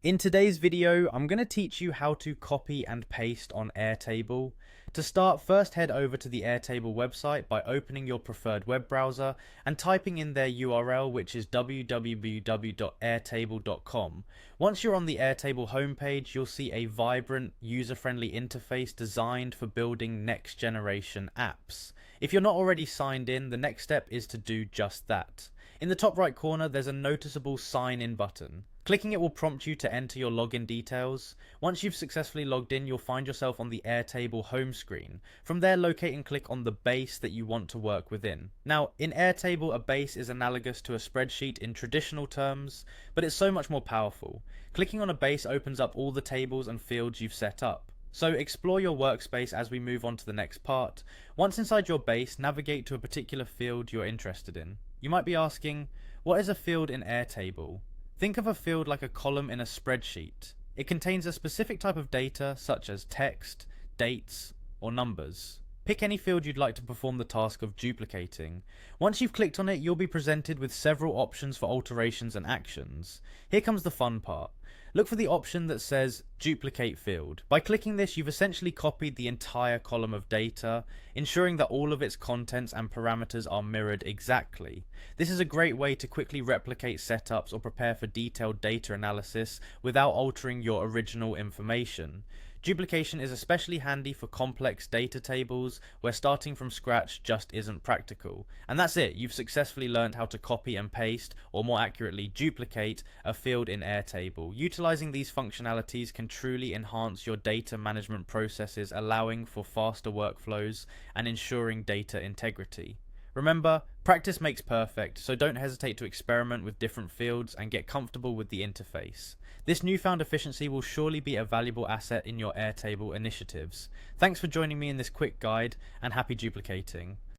In today's video, I'm going to teach you how to copy and paste on Airtable. To start, first head over to the Airtable website by opening your preferred web browser and typing in their URL, which is www.airtable.com. Once you're on the Airtable homepage, you'll see a vibrant, user-friendly interface designed for building next-generation apps. If you're not already signed in, the next step is to do just that. In the top right corner, there's a noticeable sign in button. Clicking it will prompt you to enter your login details. Once you've successfully logged in, you'll find yourself on the Airtable home screen. From there, locate and click on the base that you want to work within. Now, in Airtable, a base is analogous to a spreadsheet in traditional terms, but it's so much more powerful. Clicking on a base opens up all the tables and fields you've set up. So explore your workspace as we move on to the next part. Once inside your base, navigate to a particular field you're interested in. You might be asking, what is a field in Airtable? Think of a field like a column in a spreadsheet. It contains a specific type of data such as text, dates, or numbers. Pick any field you'd like to perform the task of duplicating. Once you've clicked on it, you'll be presented with several options for alterations and actions. Here comes the fun part. Look for the option that says Duplicate Field. By clicking this, you've essentially copied the entire column of data, ensuring that all of its contents and parameters are mirrored exactly. This is a great way to quickly replicate setups or prepare for detailed data analysis without altering your original information. Duplication is especially handy for complex data tables where starting from scratch just isn't practical. And that's it, you've successfully learned how to copy and paste, or more accurately duplicate, a field in Airtable. Utilizing these functionalities can truly enhance your data management processes, allowing for faster workflows and ensuring data integrity. Remember, practice makes perfect, so don't hesitate to experiment with different fields and get comfortable with the interface. This newfound efficiency will surely be a valuable asset in your Airtable initiatives. Thanks for joining me in this quick guide, and happy duplicating.